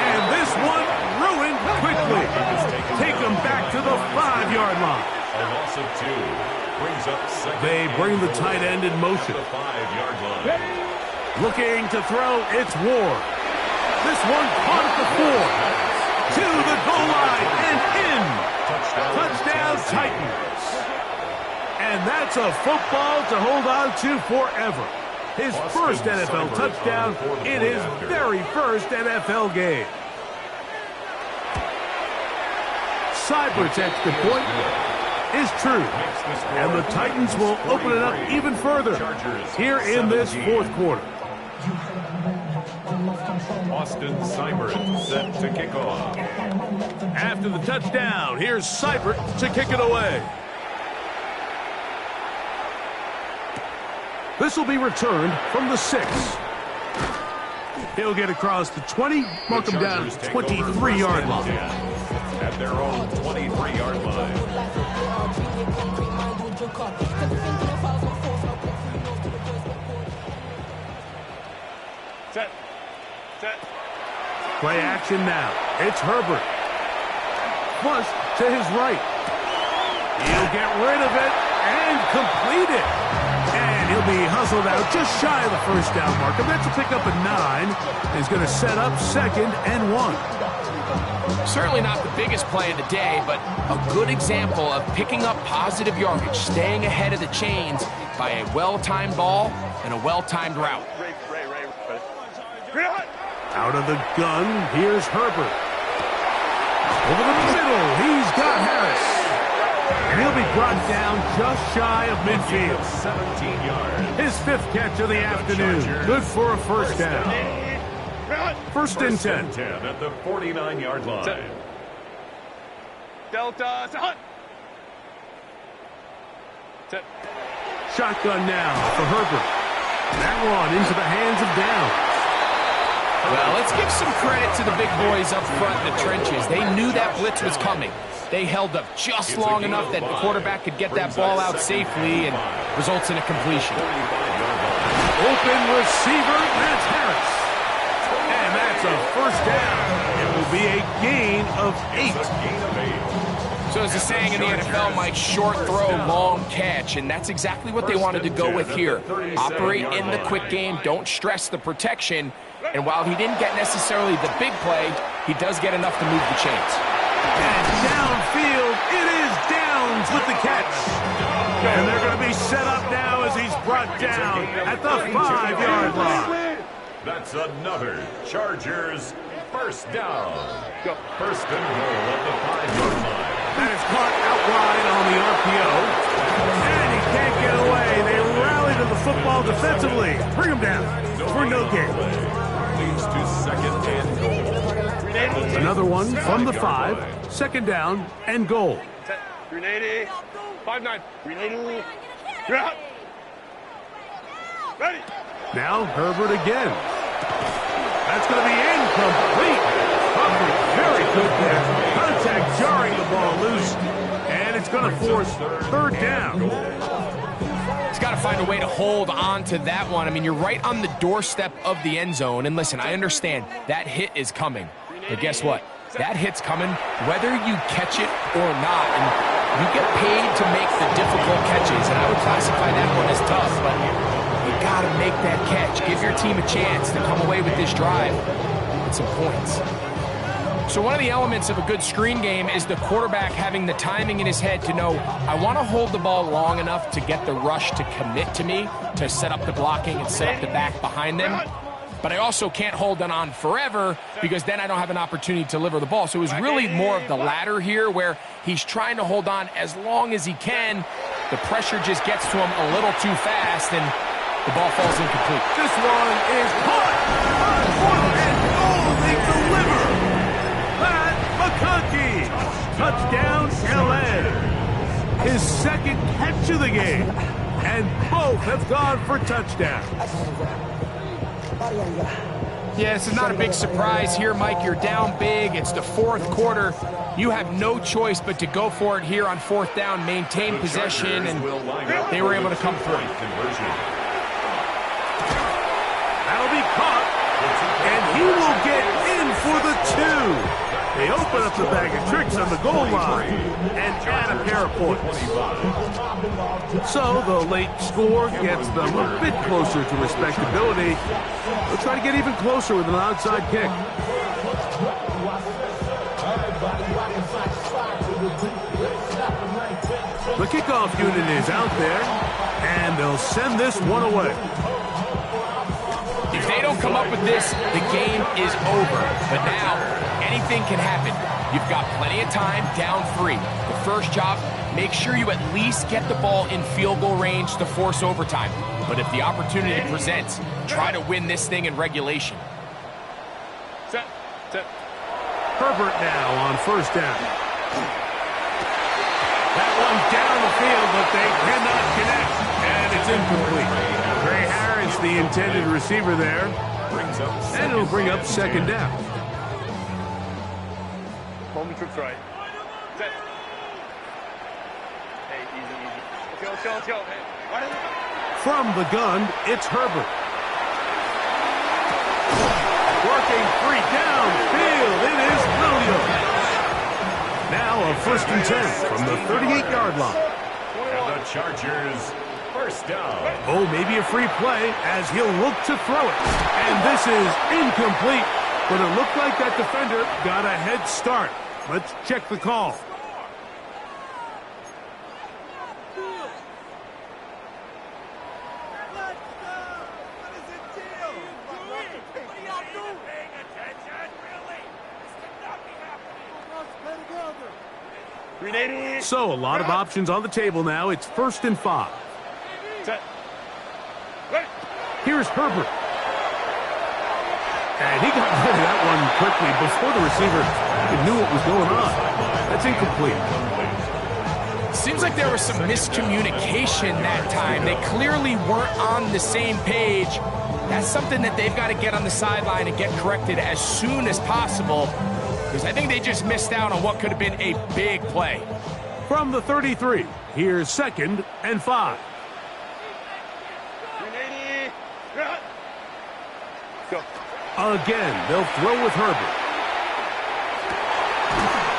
And this one ruined quickly. Take them back to the 5-yard line. A loss of 2 brings up 2nd. They bring the tight end in motion. The 5-yard line. Looking to throw, it's Ward. This one caught at the 4. To the goal line and in. Touchdown Titans. And that's a football to hold on to forever. His 1st NFL touchdown in his very 1st NFL game. Seibert's extra point is true. And the Titans will open it up even further here in this 4th quarter. Austin Seibert set to kick off. After the touchdown, here's Seibert to kick it away. This will be returned from the 6. He'll get across the 20, mark him down at the 23-yard line. At their own 23-yard line. Set. Play action now. It's Herbert. Flush to his right. He'll get rid of it and complete it. And he'll be hustled out just shy of the 1st down marker. That's a pickup at 9. He's going to set up 2nd and 1. Certainly not the biggest play of the day, but a good example of picking up positive yardage, staying ahead of the chains by a well-timed ball and a well-timed route. Out of the gun, here's Herbert. Over the middle, he's got Harris. And he'll be brought down just shy of midfield. 17 yards. His 5th catch of the afternoon. Good for a first down. First and 10. At the 49-yard line. Delta, set. Set. Shotgun now for Herbert. That one into the hands of Downs. Well, let's give some credit to the big boys up front in the trenches. They knew that blitz was coming. They held up just long enough that the quarterback could get that ball out safely and results in a completion. Open receiver, that's Harris. And that's a first down. It will be a gain of 8. So as the saying in the NFL, Mike, short throw, long catch, and that's exactly what they wanted to go with here. Operate in the quick game, don't stress the protection, and while he didn't get necessarily the big play, he does get enough to move the chains. And downfield, it is Downs with the catch. And they're going to be set up now as he's brought down at the 5-yard line. That's another Chargers first down. First and goal at the 5-yard line. That is caught out wide on the RPO. And he can't get away. They rally to the football defensively. Bring him down for no gain. Leads to second and goal. Another one from the 5. Second down and goal. Set. 380. 5-9. 380. You're out. Ready. Now Herbert again. That's going to be incomplete. Very good there. Contact jarring the ball loose. And it's going to force third down. He's got to find a way to hold on to that one. I mean, you're right on the doorstep of the end zone. And listen, I understand that hit is coming. But guess what? That hit's coming whether you catch it or not. And you get paid to make the difficult catches. And I would classify that one as tough. But you got to make that catch. Give your team a chance to come away with this drive with some points. So one of the elements of a good screen game is the quarterback having the timing in his head to know, I want to hold the ball long enough to get the rush to commit to me, to set up the blocking and set up the back behind them. But I also can't hold it on forever because then I don't have an opportunity to deliver the ball. So it was really more of the latter here where he's trying to hold on as long as he can. The pressure just gets to him a little too fast and the ball falls incomplete. This one is caught. And they deliver. Pat McConkey. Touchdown, LA. His second catch of the game. And both have gone for touchdowns. Yeah, this is not a big surprise here, Mike. You're down big. It's the fourth quarter. You have no choice but to go for it here on fourth down, maintain possession, and they were able to come through. That'll be caught, and he will get in for the 2. They open up the bag of tricks on the goal line and add a pair of points. So the late score gets them a bit closer to respectability. They'll try to get even closer with an outside kick. The kickoff unit is out there, and they'll send this one away. If they don't come up with this, the game is over. But now, anything can happen. You've got plenty of time, down 3. The first job, make sure you at least get the ball in field goal range to force overtime. But if the opportunity presents, try to win this thing in regulation. Set. Set. Herbert now on first down. That one's down the field, but they cannot connect. And it's incomplete. Gray Harris, the intended receiver there. And it'll bring up second down. Moment trips right. Set. Hey, easy. Let's go. From the gun, it's Herbert. Working free downfield. It is Williams. Now a first and 10 from the 38-yard line. And the Chargers first down. Oh, maybe a free play as he'll look to throw it. And this is incomplete. But it looked like that defender got a head start. Let's check the call. So a lot of options on the table now. It's 1st and 5. Here's Herbert. And he got rid of that one quickly before the receiver even knew what was going on. That's incomplete. Seems like there was some miscommunication that time. They clearly weren't on the same page. That's something that they've got to get on the sideline and get corrected as soon as possible, because I think they just missed out on what could have been a big play. From the 33, here's 2nd and 5. Again, they'll throw with Herbert.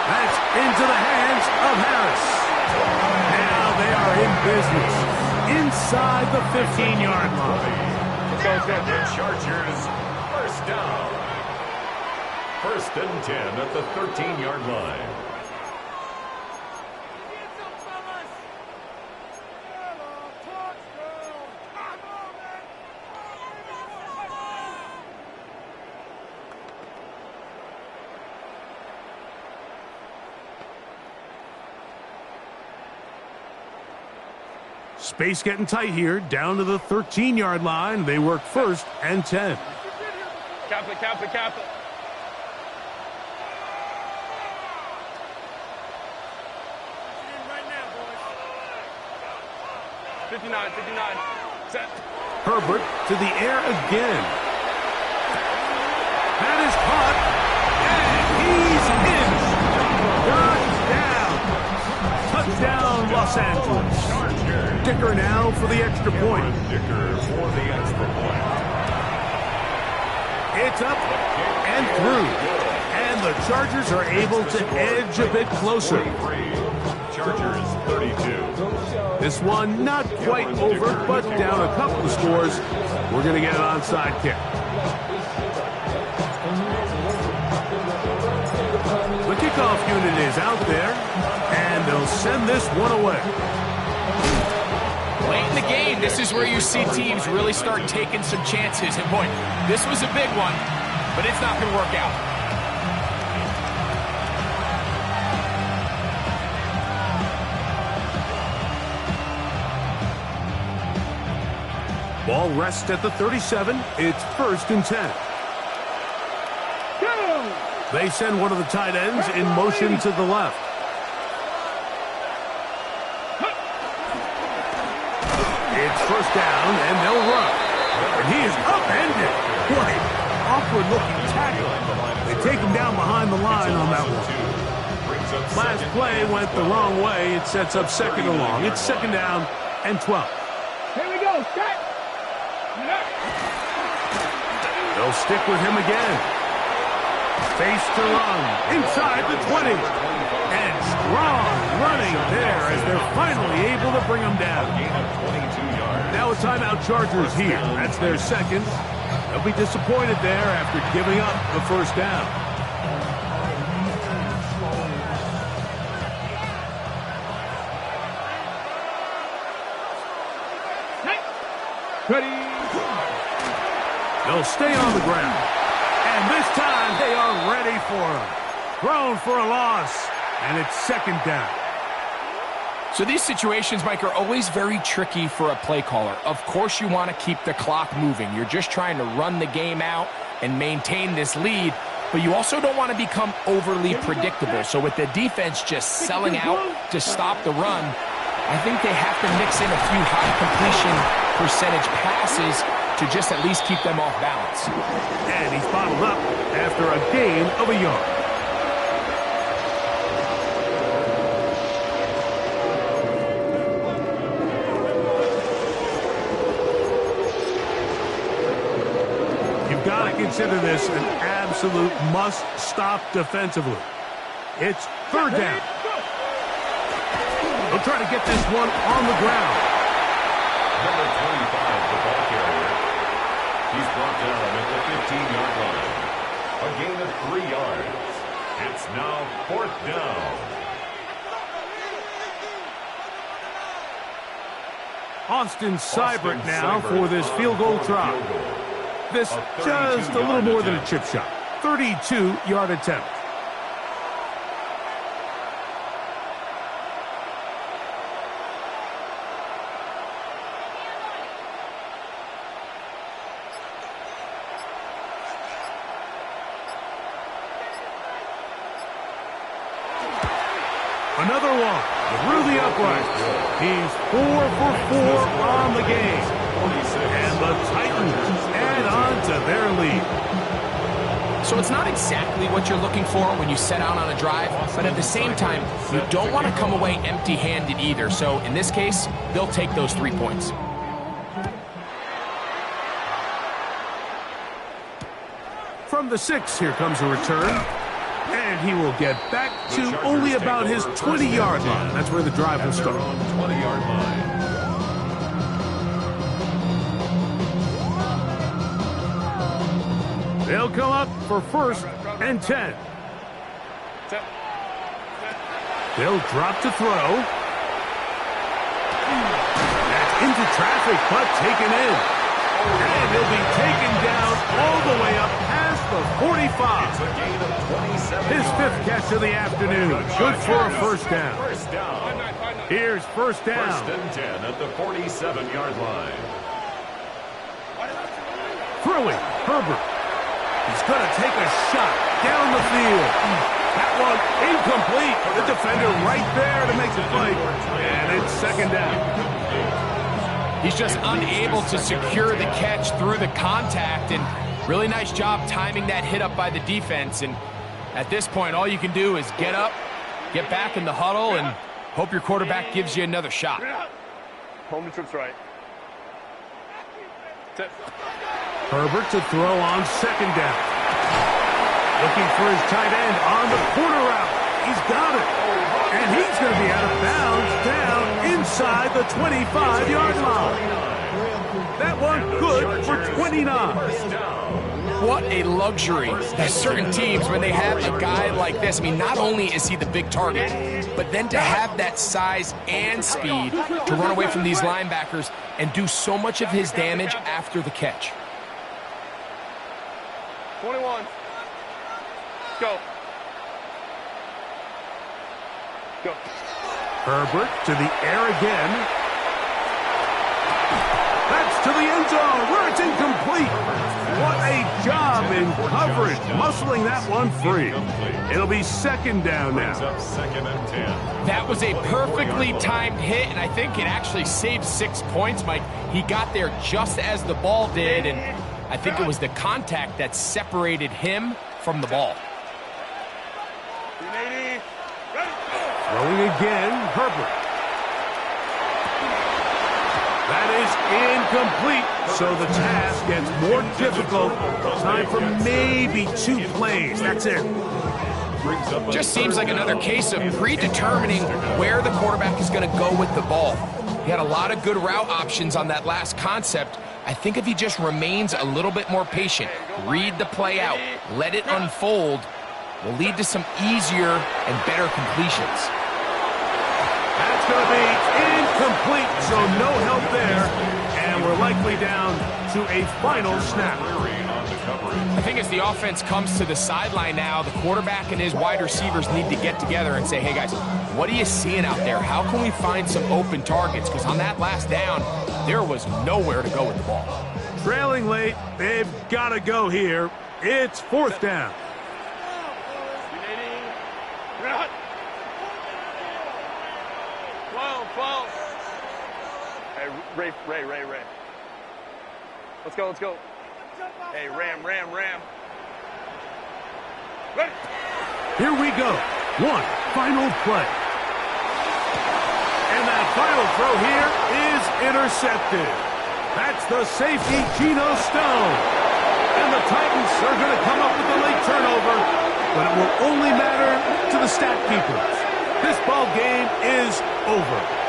That's into the hands of Harris. Now they are in business inside the 15-yard line. The Chargers, 1st down. 1st and 10 at the 13-yard line. Space getting tight here, down to the 13-yard line. They work 1st and 10. Cap it. 59. Set. Herbert to the air again. That is caught, and he's in. Touchdown, Los Angeles. Dicker now for the extra point. Dicker for the extra point. It's up and through. And the Chargers are able to edge a bit closer. Chargers 32. This one not quite over, but down a couple of scores. We're going to get an onside kick. The kickoff unit is out there, and they'll send this one away. Late in the game, this is where you see teams really start taking some chances. And boy, this was a big one, but it's not going to work out. Ball rests at the 37. It's 1st and 10. They send one of the tight ends in motion to the left. It's 1st down, and they'll run. And he is upended. What an awkward-looking tackle. They take him down behind the line on that one. Last play went the wrong way. It sets up 2nd and long. It's 2nd down and 12. Here we go. Set. They'll stick with him again. Face to run inside the 20. And strong running there as they're finally able to bring him down. Now a timeout Chargers here. That's their 2nd. They'll be disappointed there after giving up the 1st down. Ready. They'll stay on the ground. And this time they are ready for him. Thrown for a loss. And it's 2nd down. So these situations, Mike, are always very tricky for a play caller. Of course you want to keep the clock moving. You're just trying to run the game out and maintain this lead. But you also don't want to become overly predictable. So with the defense just selling out to stop the run, I think they have to mix in a few high completion percentage passes to just at least keep them off balance. And he's bottled up after a gain of a yard. You've got to consider this an absolute must-stop defensively. It's 3rd down. They'll try to get this one on the ground. Number 25, the ball carrier. He's brought down at the 15-yard line. A gain of 3 yards. It's now 4th down. Austin Seibert now for this field goal try. This just a little more than a chip shot. 32-yard attempt. Another one through the uprights. He's 4 for 4 on the game. And the Titans add on to their lead. So it's not exactly what you're looking for when you set out on a drive, but at the same time, you don't want to come away empty-handed either. So in this case, they'll take those 3 points. From the 6, here comes a return. And he will get back to only about his 20-yard line. That's where the drive will start. 20-yard line. They'll come up for 1st and 10. They'll drop to throw. That's into traffic, but taken in. And he'll be taken down all the way up past the 45. It's a gain of 27 His 5th catch of the afternoon. Good for a first down. First down. Here's first down. 1st and 10 at the 47-yard line. Throwing, Herbert. He's going to take a shot down the field. That one incomplete. The defender right there to make the play. And it's 2nd down. He's just unable to secure the catch through the contact, and really nice job timing that hit up by the defense. And at this point, all you can do is get up, get back in the huddle, and hope your quarterback gives you another shot. Home to trips right. Herbert to throw on 2nd down. Looking for his tight end on the corner route. He's got it. And he's going to be out of bounds down inside the 25-yard line. That one good for 29. What a luxury. There's certain teams, when they have a guy like this, I mean, not only is he the big target, but then to have that size and speed to run away from these linebackers and do so much of his damage after the catch. 21. Go. Go. Herbert to the air again. That's to the end zone where it's incomplete. What a job in coverage, muscling that one free. It'll be 2nd down now. 2nd and 10. That was a perfectly timed hit, and I think it actually saved 6 points, Mike. He got there just as the ball did, and I think it was the contact that separated him from the ball. Throwing again, Herbert. That is incomplete, so the task gets more difficult. Time for maybe 2 plays. That's it. Just seems like another case of predetermining where the quarterback is going to go with the ball. He had a lot of good route options on that last concept. I think if he just remains a little bit more patient, read the play out, let it unfold, will lead to some easier and better completions. That's going to be incomplete, so no help there. And we're likely down to a final snap. I think as the offense comes to the sideline now, the quarterback and his wide receivers need to get together and say, hey guys, what are you seeing out there? How can we find some open targets? Because on that last down, there was nowhere to go with the ball. Trailing late, they've got to go here. It's 4th down. 12. Hey, Ray. Let's go. Hey, Ram. Ready. Here we go. One final play. And that final throw here is intercepted. That's the safety, Geno Stone. And the Titans are going to come up with a late turnover, but it will only matter to the stat keepers. This ball game is over.